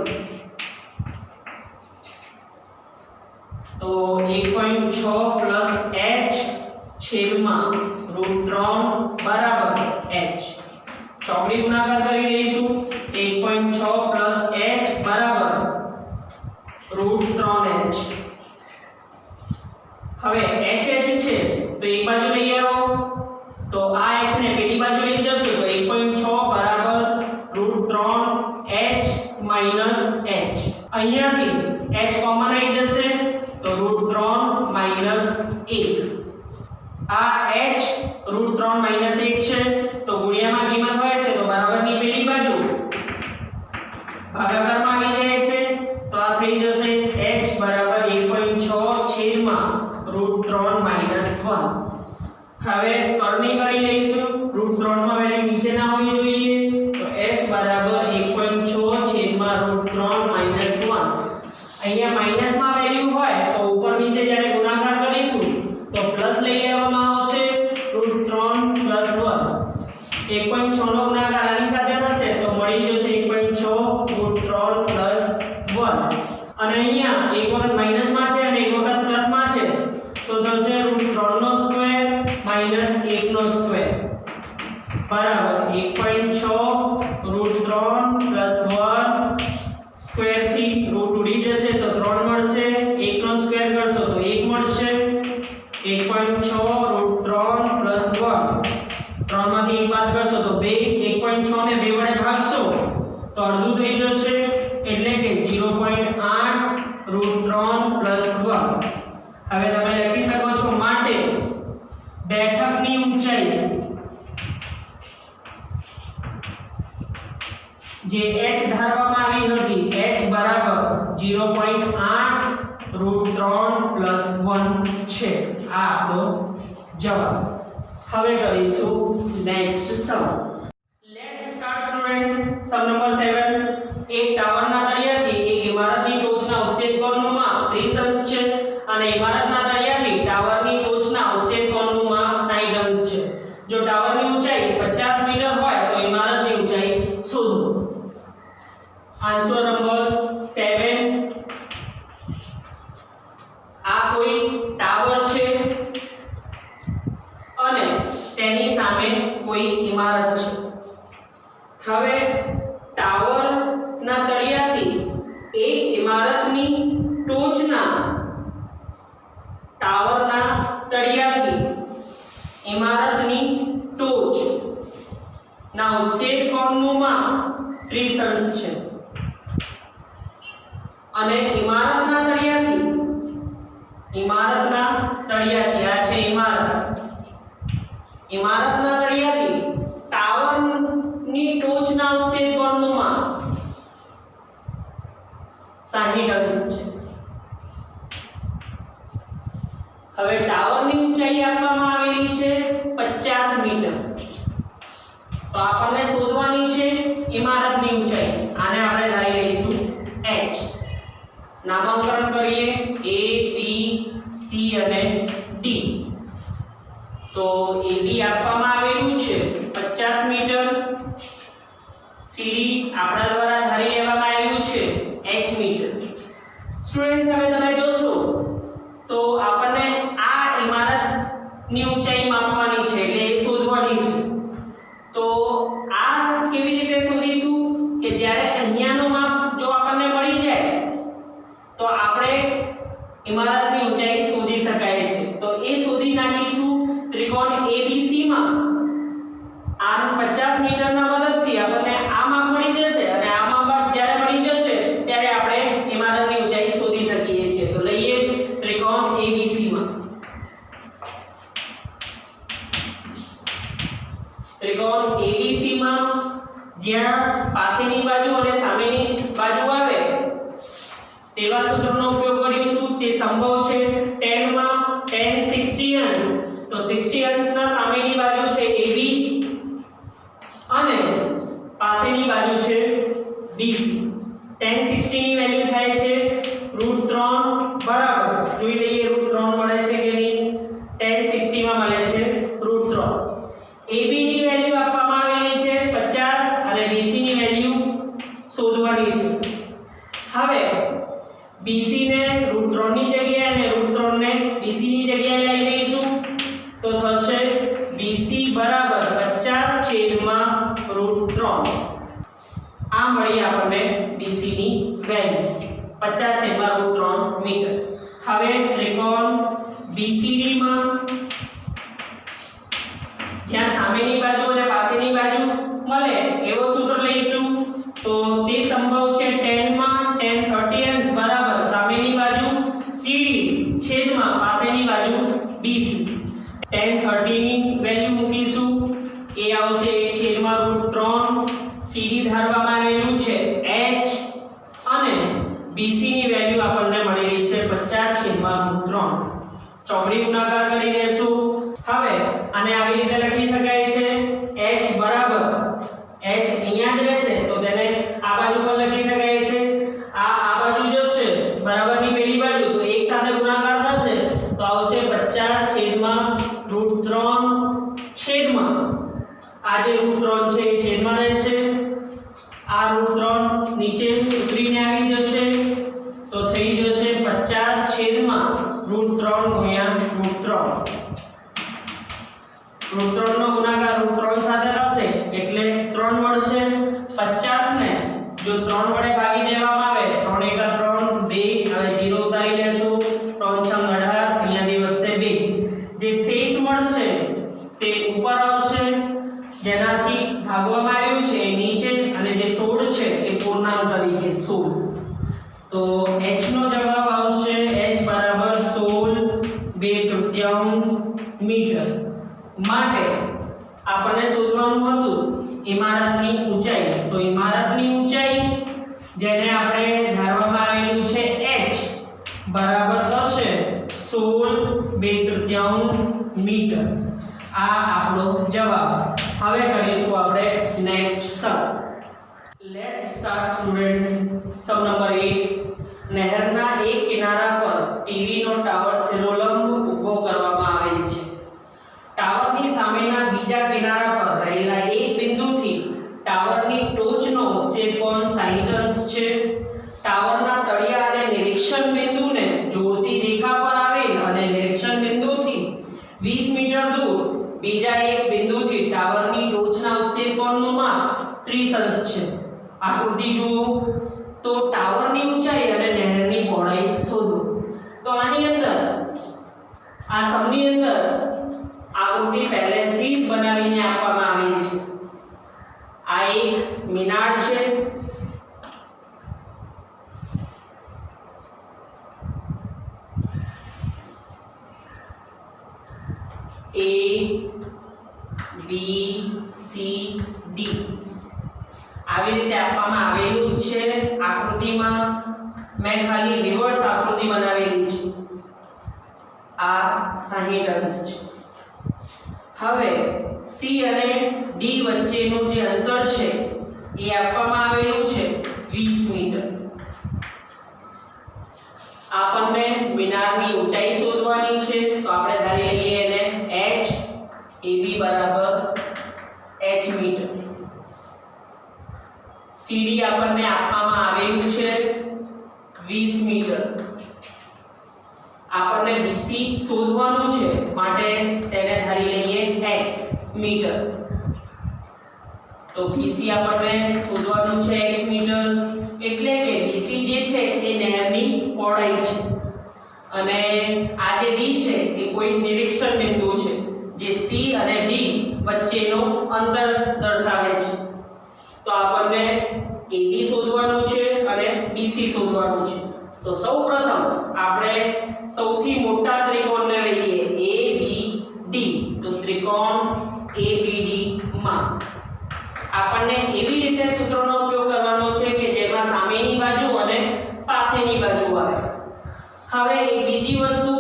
તો 1.6 h છેદમાં √3 બરાબર h. ચોકડી ગુણાકાર કરી દઈશું 1.6 h બરાબર √3h. હવે h છે તો એક બાજુ લઈ આવો તો આ h ને પેલી બાજુ લઈ જશો તો 1.6 બરાબર √3h - h. અહીંયાથી h કોમન આવી જશે તો √3 માઈનસ 1 આ h √3 માઈનસ 1 છે તો ગુણ્યામાં કિંમત હોય છે તો બરાબરની પેલી બાજુ ભાગાકારમાં આવી જાય છે તો આ થઈ જશે h બરાબર 1.6 છેદમાં √3 માઈનસ 1 હવે કરણી કરી લઈશું √3 માં વેલ્યુ નીચે ના આવવી જોઈએ તો h બરાબર 1.6 છેદમાં √3 માઈનસ 1 અહીંયા માઈનસ માં વેલ્યુ હોય તો ઉપર નીચે જ્યારે ગુણાકાર કરીશું તો પ્લસ લઈ લેવામાં આવશે √3 + 1 1.6 નો ગુણાકાર આની સાથે થશે તો મળી જશે 1.6 √3 + 1 અને અહીંયા એક વખત માઈનસ માં છે અને એક વખત પ્લસ માં છે તો થશે √3 નો સ્ક્વેર માઈનસ 1 નો સ્ક્વેર બરાબર 1.6 √3 + 1 સ્ક્વેર થી રૂટ ઉડી જશે તો 3 મળશે 1 નો સ્ક્વેર કરશો તો 1 મળશે 1.6 √3 + 1 3 માંથી 1 બાદ કરશો તો 2 1.6 ને 2 વડે ભાગશો તો અડધું થઈ જશે એટલે કે 0.8 √3 + 1 હવે તમે લખી શકો છો માટે બેઠકની ઊંચાઈ જે h ધારવામાં આવી હતી h બરાબર 0.8 √3 + 1 છે આ આપણો જવાબ હવે કરીશું next sum let's start students sum number 7 એક ટાવરના તળિયાથી એક ઇમારતની ટોચના ઉચ્છેદ કોણનું માપ 30 અંશ છે અને ઇમારતના તળિયાથી ટાવરની ટોચના ઉચ્છેદ કોણનું માપ 60 અંશ છે જો ટાવરની ઊંચાઈ 50 મીટર હોય તો ઇમારતની ઊંચાઈ શોધો આન્સર નંબર 7 આ કોઈ ટાવર છે અને તેની સામે કોઈ ઇમારત છે હવે ટાવરના તળિયાથી એક ઇમારતની ટોચના ટાવરના તળિયાથી ઇમારતની ટોચ ના ઉચ્છેદ કોણનું માપ 30 અંશ છે અને ઇમારતના તળિયાથી આ છે ઇમારતના તળિયાથી ટાવરની ટોચના ઉચ્છેદ કોણનું માપ 60 અંશ છે હવે ટાવરની ઊંચાઈ આપવામાં આવેલી છે 50 મીટર તો આપણને શોધવાની છે ઇમારતની ઊંચાઈ આને આપણે ધારી લઈશું h નામાંકરણ કરીએ a b c અને d તો AB આપવામાં આવેલું છે 50 મીટર CD આપણા દ્વારા ધારી લેવામાં આવ્યું છે h મીટર સ્ટુડન્ટ્સ હવે તમે જોશો તો આપણને આ ઇમારતની ઊંચાઈ માપવાની છે એટલે એ શોધવાની છે તો આ કેવી રીતે શોધીશું કે જ્યારે અહીંયાનું માપ જો આપણને મળી જાય તો આપણે ઇમારતની ઊંચાઈ શોધી શકાય છે તો એ શોધી નાખીશું ત્રિકોણ ABC માં આમ 50 મીટરના મદદથી આપણને આ માપ મળી જશે અને આ માપ જ્યારે મળી જશે ત્યારે આપણે ઇમારતની ઊંચાઈ શોધી શકીએ છીએ તો લઈએ ત્રિકોણ ABC માં ત્રિકોણ ABC માં જ્યાં પાસેની બાજુ અને સામેની બાજુ આવે તેવા સૂત્રનો ઉપયોગ કરીશું તે સંભવ છે tan માં tan 60 અંશ તો 60 અંશના સામેની બાજુ છે AB અને પાસેની બાજુ છે BC tan 60 ની વેલ્યુ થાય છે √3 બરાબર જોઈ લઈએ √3 મળે છે કે નહીં tan 60 માં મળે છે √3 AB ની વેલ્યુ આપવામાં આવેલી છે 50 અને BC ની વેલ્યુ શોધવાની છે હવે BC ને √3 ની જગ્યાએ અને √3 ને BC ની જગ્યાએ લઈ લઈશું તો થશે BC બરાબર 50 છેદમાં √3 આ મળી આપણને BC ની વેલ્યુ 50 છેદમાં √3 મીટર હવે ત્રિકોણ BCD માં જ્યાં સામેની બાજુ અને પાસેની બાજુ મળે એવો સૂત્ર લઈશું તો તે સંભવ છે tan માં tan 30 અંશ બરાબર સામેની બાજુ CD છેદમાં પાસેની બાજુ BC tan 30 ની વેલ્યુ મૂકીશું એ આવશે 1 છેદમાં √3 CD ધારવામાં આવેલું છે h અને BC ની વેલ્યુ આપણને મળેલી છે 50 છેદમાં √3 ચોકડી ગુણાકાર કરી દેશું હવે આને આવી રીતે લખી શકાય છે h બરાબર h અહીંયા જ રહેશે તો તેને આ બાજુ પર લખી શકાય છે આ બાજુ જશે બરાબરની પેલી બાજુ તો એક સાથે ગુણાકાર થશે તો આવશે 50 છેદમાં √3 છેદમાં આ જે √3 છે એ છેદમાં રહેશે આ √3 નીચે ઉતરીને આવી જશે તો થઈ જશે 50 છેદમાં √3 ગુણ્યા √3 √3 નો ગુણાકાર √3 સાથે થશે એટલે 3 મળશે 50 ને જો 3 વડે ભાગી દેવામાં આવે 3 * 3 2 હવે 0 ઉતારી લેશું 3 × 6 18 અહીંયાથી વધશે 2 જે શેષ મળશે તે ઉપર આવશે જેનાથી ભાગવામાં આવ્યું છે એ નીચે અને જે 16 છે એ પૂર્ણાંક તરીકે 16 તો h નો જવાબ આવશે h બરાબર 16 2/3 મીટર માટે આપણને શોધવાનું હતું ઇમારતની ઊંચાઈ તો ઇમારતની ઊંચાઈ જેને આપણે ધારવામાં આવેલું છે h બરાબર થશે 16 2/3 મીટર આ આપણો જવાબ હવે કરીશું આપણે next sum let's start students sum number 8 નહેરના એક કિનારા પર ટીવી નો ટાવર શિરોલંબ ઊભો કરવામાં આવેલ છે ટાવરની સામેના બીજા કિનારા પર રહેલા એક બિંદુથી ટાવરની ટોચનો ઉત્સેકોણ 60 અંશ છે ટાવરના તળિયા અને નિરીક્ષણ બિંદુને જોડતી રેખા પર આવેલ અને નિરીક્ષણ બિંદુથી 20 મીટર દૂર બીજા એક બિંદુથી ટાવરની ટોચના ઉત્સેકોણનું માપ 30 અંશ છે આકૃતિ જુઓ તો ટાવરની ઊંચાઈ અને નહેરની પહોળાઈ શોધો તો આની અંદર આ સમની અંદર આકૃતિ પહેલેથી જ બનાવીને આપવામાં આવેલી છે આ એક મિનાર છે A B C D આવી રીતે આપવામાં આવેલું છે આકૃતિમાં મેં ખાલી રિવર્સ આકૃતિ બનાવેલી છે આ 60 અંશ છે હવે C અને D વચ્ચેનું જે અંતર છે એ આપવામાં આવેલું છે 20 મીટર આપણને મિનારની ઊંચાઈ શોધવાની છે તો આપણે ધારી લઈએ એને h AB બરાબર h મીટર CD આપણને આપવામાં આવેલું છે 20 મીટર આપણને BC શોધવાનું છે માટે તેને ધારી લઈએ x મીટર તો BC આપણને શોધવાનું છે x મીટર એટલે કે BC જે છે એ નહેરની પહોળાઈ છે અને આ જે D છે એ કોઈ નિરીક્ષણ બિંદુ છે જે C અને D વચ્ચેનો અંતર દર્શાવે છે તો આપણને AB શોધવાનું છે અને BC શોધવાનું છે તો સૌપ્રથમ આપણે સૌથી મોટા ત્રિકોણને લઈએ ABD તો ત્રિકોણ ABD માં આપણને એવી રીતે સૂત્રનો ઉપયોગ કરવાનો છે કે જેમાં સામેની બાજુ અને પાસેની બાજુ આવે હવે એક બીજી વસ્તુ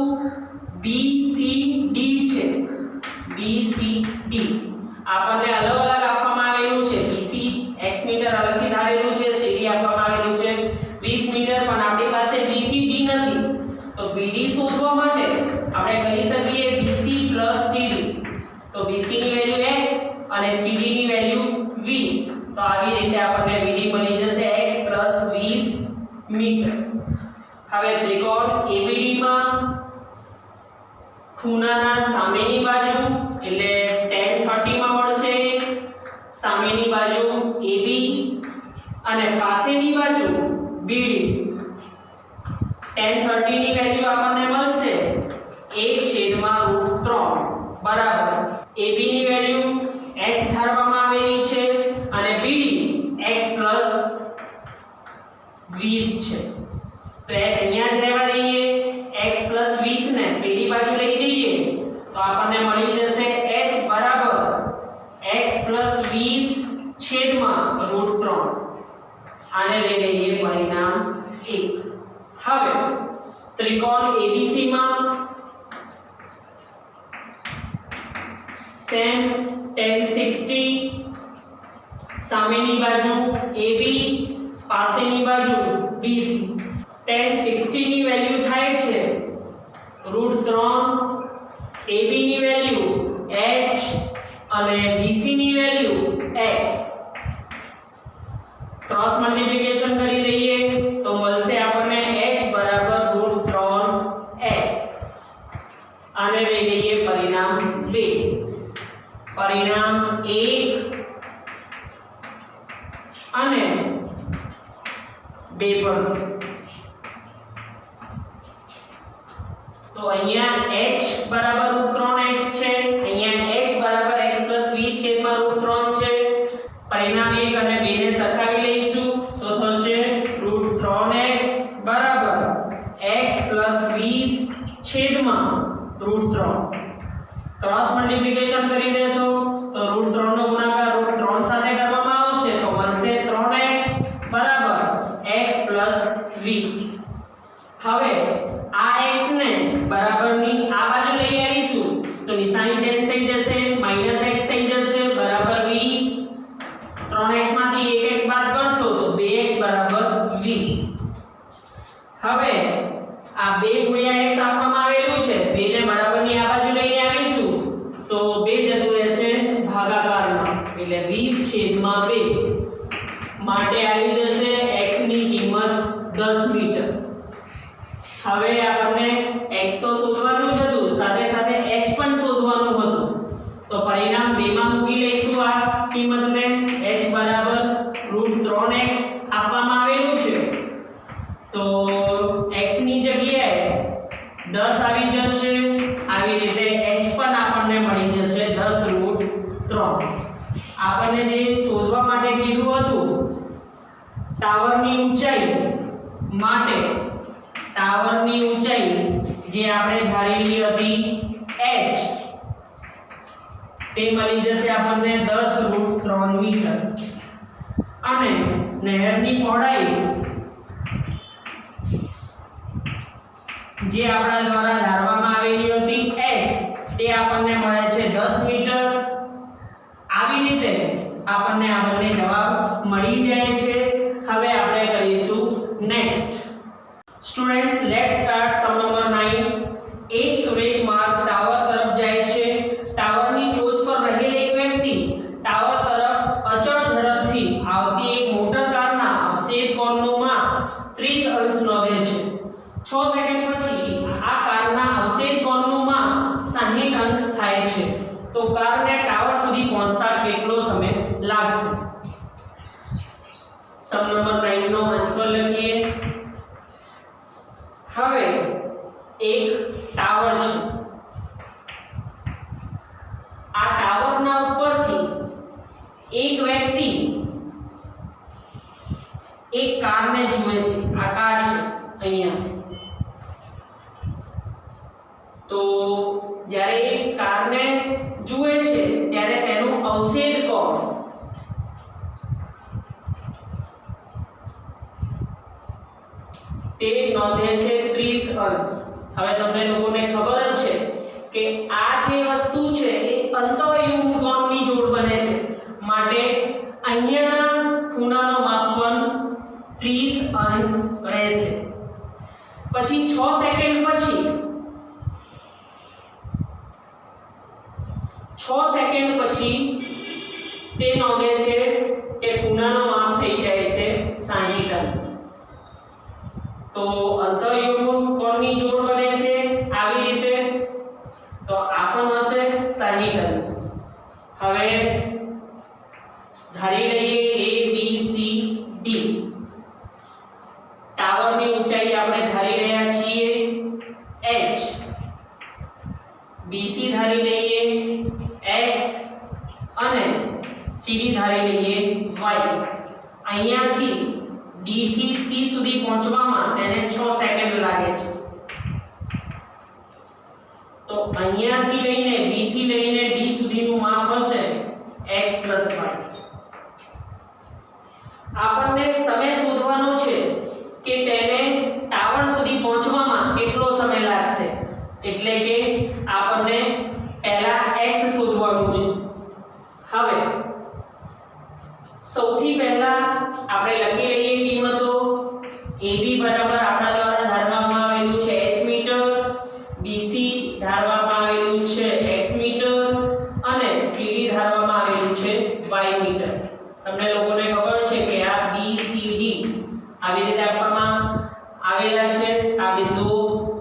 BCD છે BCD આપણને અલગ અલગ આપવામાં આવેલું છે BC x મીટર અલગથી ધારેલું છે CD આપવામાં આવેલું છે 20 મીટર પણ આપણી પાસે B થી D નથી તો BD શોધવા માટે આપણે કહી શકીએ BC CD તો BC ની વેલ્યુ x અને CD ની વેલ્યુ 20 તો આવી રીતે આપણને BD મળી જશે x 20 મીટર હવે ત્રિકોણ ABD માં ખૂણાના સામેની બાજુ એટલે tan 30 માં મળશે સામેની બાજુ AB અને પાસેની બાજુ BD tan 30 ની વેલ્યુ આપણને મળશે 1/√3 બરાબર AB ની વેલ્યુ x ધારવામાં આવેલી છે અને BD x 20 છે તો h અહીંયા જ રહેવા દઈએ x 20 ની બાજુ લઈ જઈએ તો આપણને મળી જશે h બરાબર x + 20 છેદમાં √3. આને લઈ લઈએ પરિણામ 1. હવે ત્રિકોણ ABC માં સેમ tan 60 સામેની બાજુ AB પાસેની બાજુ BC. tan 60 ની વેલ્યુ થાય છે √3, AB ની વેલ્યુ h અને BC ની વેલ્યુ x. ક્રોસ મલ્ટીપ્લિકેશન કરી દઈએ તો મળશે આપણને h બરાબર √3x. આને લઈ લઈએ પરિણામ 2. પરિણામ 1 અને 2 પરથી તો અહીંયા h બરાબર √3x છે, અહીંયા h બરાબર x + 20 છેદમાં √3 છે. પરિણામ 1 અને 2 ને સરખાવી લઈશું તો થશે √3x બરાબર x + 20 છેદમાં √3. ક્રોસ મલ્ટીપ્લિકેશન કરી દેશો તો √3 નો ગુણાકાર √3 સાથે કરવામાં આવશે તો મળશે 3x બરાબર x + 20. હવે આ x ને બરાબરની આ બાજુ લઈ આવીશું તો નિશાની ચેન્જ થઈ જશે, -x થઈ જશે બરાબર 20. 3x માંથી 1x બાદ કરશો તો 2x બરાબર 20. હવે આ 2 ગુણ્યા x આપવામાં આવેલું છે, 2 ને બરાબરની આ બાજુ લઈને આવીશું તો 2 જતું રહેશે ભાગાકારમાં એટલે 20/2 માટે આવી જશે x ની કિંમત 10 મીટર. હવે આપણને x તો શોધવાનું જ હતું, સાથે સાથે h પણ શોધવાનું હતું તો પરિણામ 2 માં મૂકી લઈશું આ કિંમતને. h બરાબર √3x આપવામાં આવેલું છે તો x ની જગ્યાએ 10 આવી જશે. આવી રીતે h પણ આપણને મળી જશે 10√3. આપણને જે શોધવા માટે કીધું હતું ટાવરની ઊંચાઈ માટે, ટાવરની ઊંચાઈ જે આપણે ધારેલી હતી h તે મળી જશે આપણને 10√3 મીટર અને નહેરની પહોળાઈ જે આપણા દ્વારા ધારવામાં આવેલી હતી x તે આપણને મળે છે 10 મીટર. આવી રીતે આપણને આ બંને જવાબ મળી જાય છે. હવે આપણે કરીશું next. Students let's start sum number 9. એક સુરેખ માર્ગ ટાવર તરફ જાય છે. ટાવરની ટોચ પર રહેલ એક વ્યક્તિ ટાવર તરફ અચળ ઝડપથી આવતી એક મોટર કારના અવક્ષેપ કોણનું માપ 30 અંશ નોંધે છે. 6 સેકન્ડ પછી આ કારના અવક્ષેપ કોણનું માપ 60 અંશ થાય છે. તો કારને ટાવર સુધી પહોંચતા કેટલો સમય લાગશે? સમ નંબર 9 નો આન્સર લખીએ. હવે એક ટાવર છે. આ ટાવરના ઉપરથી એક વ્યક્તિ એક કારને જુએ છે. આ કાર છે અહીંયા. તો જ્યારે એક કારને જુએ છે ત્યારે તેનું અવક્ષેપ કોણ તે નોંધે છે 30 અંશ. હવે તમને લોકોને ખબર જ છે કે આ જે વસ્તુ છે એ અંતઃયુગ્મ કોણની જોડ બને છે માટે અહીંયાના ખૂણાનો માપ પણ 30 અંશ રહેશે. પછી 6 સેકન્ડ પછી 6 સેકન્ડ પછી તે નોંધે છે કે ખૂણાનો માપ થઈ જાય છે 60 અંશ. તો અંતઃયુગ્મ કોણની જોડ બને છે આવી રીતે. તો આ પણ હશે 60 અંશ. હવે ધારી લઈએ a b c d. ટાવરની ઊંચાઈ આપણે ધારી રહ્યા છીએ h, bc ધારી લઈએ x અને cd ધારી લઈએ y. અહીંયાથી d થી c સુધી પહોંચવામાં તેને 6 સેકન્ડ લાગે છે. તો અહીંયાથી લઈને b થી લઈને d સુધીનું માપ હશે x y. આપણને સમય શોધવાનો છે કે તેને ટાવર સુધી પહોંચવામાં કેટલો સમય લાગશે, એટલે કે આપણને પહેલા x શોધવાનું છે. હવે સૌથી પહેલા આપણે લખી લઈએ કિંમતો. AB બરાબર આપણા દ્વારા ધારવામાં આવેલું છે h મીટર, BC ધારવામાં આવેલું છે x મીટર અને CD ધારવામાં આવેલું છે y મીટર. તમને લોકોને ખબર છે કે આ BCD આવી રીતે આપવામાં આવેલા છે. આ બિંદુઓ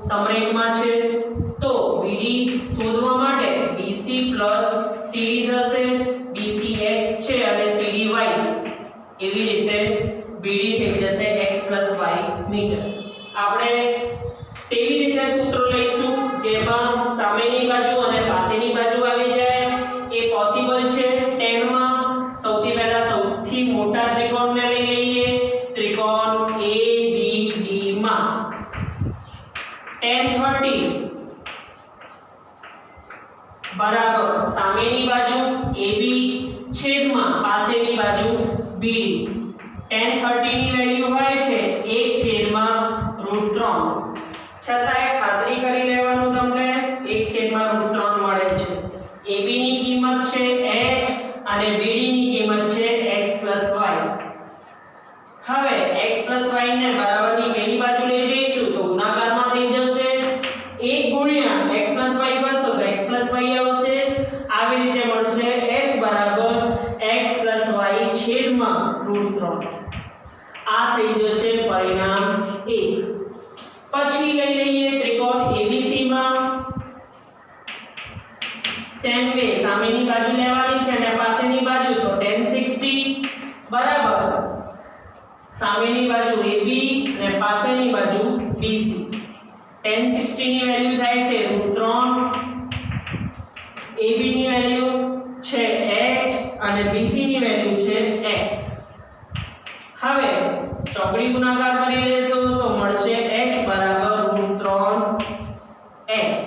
સમરેખમાં છે. તો BD શોધવા માટે BC CD થશે. BC x છે અને CD y. એવી રીતે BD થઈ જશે x y મીટર. આપણે તેવી રીતે સૂત્ર લઈશું જેમાં સામેની બાજુ અને પાછળની બાજુ આવી જાય. એ પોસિબલ છે 10 માં. સૌથી પહેલા સૌથી મોટા ત્રિકોણને લઈ લઈએ. ત્રિકોણ ABD માં tan 30 બરાબર સામેની બાજુ AB છેદમાં પાછળની બાજુ BD. tan 30 ની વેલ્યુ હોય છે 1/√3. છતાંય ખાતરી કરી લેવાનું તમને 1/√3 મળે છે. AB ની કિંમત છે h અને BD ની કિંમત છે x y. હવે x y ને બરાબરની બેની બાજુ લઈ જઈશું તો ગુણાકારમાં થઈ જશે. 1 ગુણ્યા x y કરશો તો x y આવશે. આવી રીતે મળશે h બરાબર x y છેદમાં √3. આ થઈ જશે પરિણામ 1. પછી લઈ લઈએ ત્રિકોણ ABC માં. સેમ વે સામેની બાજુ લેવાની છે અને પાછળની બાજુ તો tan 60 બરાબર સામેની બાજુ AB અને પાછળની બાજુ BC. tan 60 ની વેલ્યુ થાય છે √3. AB ની વેલ્યુ છે h અને BC ની વેલ્યુ છે x. હવે ચોકડી ગુણાકાર કરી લેશો તો મળશે h બરાબર √3x.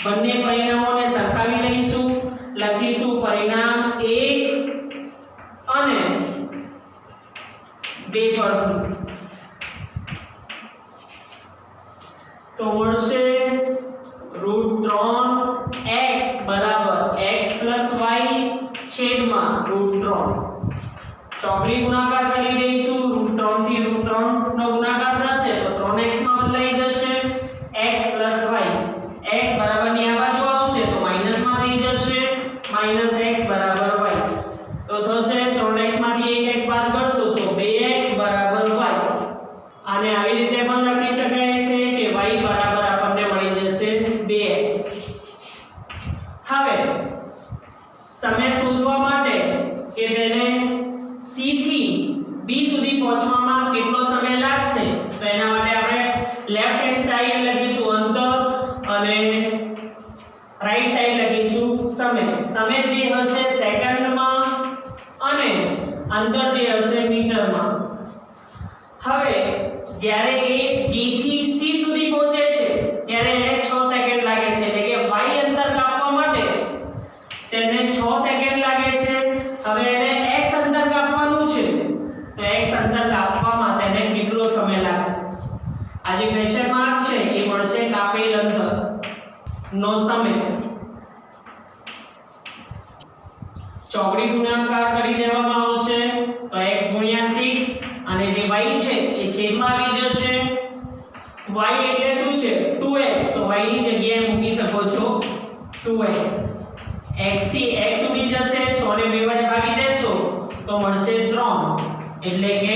બંને પરિણામોને સરખાવી લઈશું. લખીશું પરિણામ 1 અને 2 પરથી તો મળશે √3x બરાબર x y છેદમાં √3. ચોકડી ગુણાકાર કરી દઈશું. √3 થી √3 નો ગુણાકાર થશે તો 3x માં બદલાઈ જશે. x y x બરાબરની આ બાજુ આવશે તો માઈનસ માં થઈ જશે. -x બરાબર y તો થશે 3x માંથી 1x બાદ કરશો તો 2x બરાબર y. આને આવી રીતે પણ લખી શકાય છે કે y બરાબર આપણને મળી જશે 2x. હવે સમય શોધવા માટે કે તેને C થી B સુધી પહોંચવામાં કેટલો સમય લાગશે તો એના માટે આપણે લેફ્ટ હેન્ડ સાઈડ લખીશું અંતર અને રાઈટ સાઈડ લખીશું સમય. સમય જે હશે સેકન્ડમાં અને અંતર જે હશે મીટરમાં. હવે જ્યારે એ D થી C સુધી પહોંચે છે ત્યારે એને 6 સેકન્ડ લાગે છે, એટલે કે y અંતર કાપવા માટે તેને 6 સેકન્ડ લાગે છે. હવે એને x અંતર કાપવાનું છે તો x અંતર કાપવામાં તેને કેટલો સમય લાગશે? આ જે ક્વેશ્ચન માર્ક છે એ મળશે કાપેલ અંતર નો સમય. ચોકડી ગુણાકાર કરી દેવામાં આવશે તો x ગુણ્યા 6 અને જે y છે એ છેદમાં આવી જશે. y એટલે શું છે 2x તો y ની જગ્યાએ મૂકી શકો છો 2x. x થી x ઉડી જશે. 6 ને 2 વડે ભાગી દેશો તો મળશે 3, એટલે કે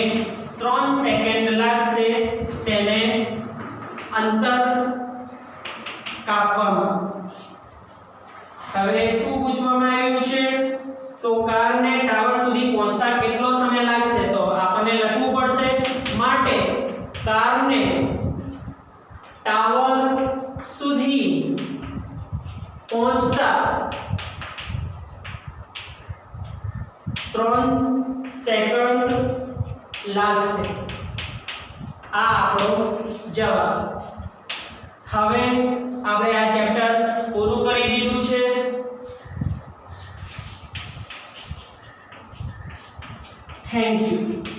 3 સેકન્ડ લાગશે તેને અંતર કાપવામાં. હવે શું પૂછવામાં આવ્યું છે તો કારને ટાવર સુધી પહોંચતા કેટલો સમય લાગશે તો આપણને લખવું પડશે. માટે કારને ટાવર સુધી પહોંચતા 3 સેકન્ડ લાગશે. આ આપણો જવાબ. હવે આપણે આ ચેપ્ટર પૂરું કરી દીધું છે. Thank you.